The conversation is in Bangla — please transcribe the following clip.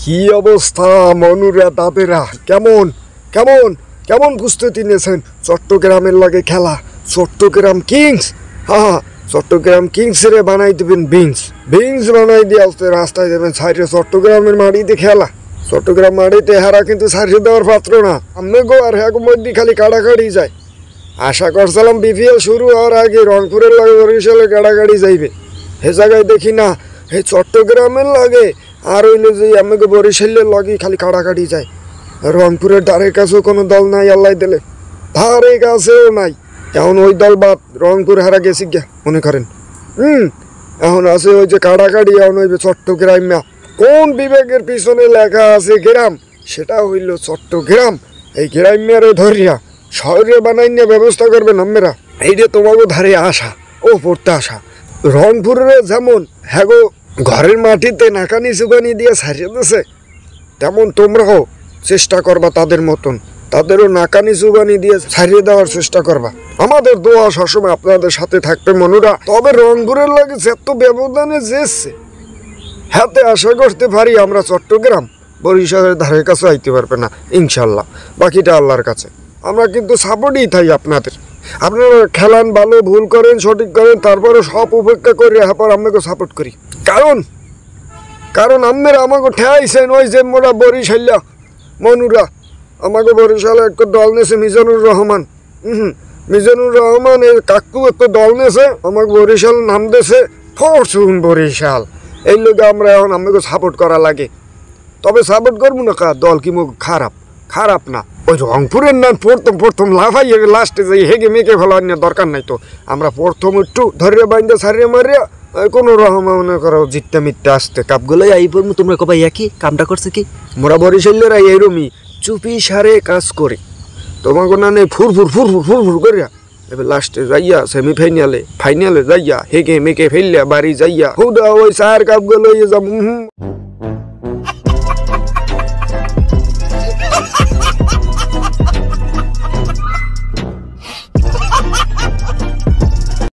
কি অবস্থা মনুরা দাদেরা, কেমন কেমন কেমন প্রস্তুতি নিয়েছেন চট্টগ্রামের লাগে খেলা? চট্টগ্রাম কিংস, হ্যাঁ চট্টগ্রাম কিংস রে বানাই দেবেন বিংস বানাই দিয়ে আসতে রাস্তায় দেবেন সাইডে। চট্টগ্রামের মাটিতে খেলা, চট্টগ্রাম মাটিতে হারা কিন্তু সাইডে দেওয়ার পাত্র না। আমি গো আর হ্যাঁ মধ্যে খালি কাড়াকাড়ি যায়। আশা করছিলাম বিপিএল শুরু হওয়ার আগে রংপুরের লাগে বরিশালে কাড়াকাড়ি যাইবে, হে জায়গায় দেখি না হে চট্টগ্রামের লাগে আর হইলে যে আমাকে বরিশালের লগে খালি কাড়াকাড়ি যায়। রংপুরের ধারে কাছেও কোনো দল নাই, আল্লাহ দিলে ধারে কাছেও নাই। এখন ওই দল বাদ রংপুর হারা গেছি গিয়া মনে করেন। এখন আছে ওই যে কাড়াকাড়ি, এখন ওই চট্টগ্রাম। কোন বিবেকের পিছনে লেখা আছে গ্রাম, সেটা হইল চট্টগ্রাম। এই গ্রাম্যারে ধরিয়া শহরে বানাই নিয়ে ব্যবস্থা করবেন আমরা, এইটা তোমাকে ধারে আসা ও পড়তে আসা। রংপুরের যেমন হ্যাগো ঘরের মাটিতে নাকানি চুকানি দিয়ে ছাড়িয়ে দিয়েছে, তেমন তোমরাও চেষ্টা করবা তাদের মতন, তাদেরও নাকানি চুগানি দিয়ে ছাড়িয়ে দেওয়ার চেষ্টা করবা। আমাদের দোয়া সবসময় আপনাদের সাথে থাকবে মনুরা। তবে রংপুরের লাগে এত ব্যবধানে যেছে হাতে আশা করতে পারি আমরা চট্টগ্রাম বরিশালের ধারে কাছে আইতে পারবে না ইনশাল্লাহ, বাকিটা আল্লাহর কাছে। আমরা কিন্তু সাপোর্টই থাই আপনাদের। আপনারা খেলান, ভালো ভুল করেন সঠিক করেন, তারপরে সব উপেক্ষা করে এরপর আমাকে সাপোর্ট করি। কারণ আপনারা আমাকে ঠেয়াইছেন ওই যে মোরা বরিশাল্লা মনুরা। আমাকে বরিশালে একটা দল নেছে মিজানুর রহমান, মিজানুর রহমান এই কাকু একটা দল নেছে আমাকে বরিশাল নাম দেছে ফরচুন বরিশাল। এই লোকে আমরা এখন আমাকে সাপোর্ট করা লাগে। তবে সাপোর্ট করবো না কা দল কি মুখ খারাপ না। ওই রংপুরের নাম প্রথম লাফাই লাস্টে যাই হেগে মেকে ফেলার নিয়ে দরকার নাই। তো আমরা প্রথম একটু ধরে বাইন্দা সারিয়ে মারিয়া কোনো রকম মনে করো জিততে মিথ্যে আসতে কাপগুলো আইবার তোমরা কবাই একই কামটা করছে কি মোরা বরিশালেরা এইরমই চুপি সারে কাজ করে। তোমাকে না নেই ফুর করিয়া এবার লাস্টে যাইয়া ফাইনালে যাইয়া হেগে মেকে ফেললিয়া বাড়ি যাইয়া হুদা ওই চার কাপগুলো যাবো।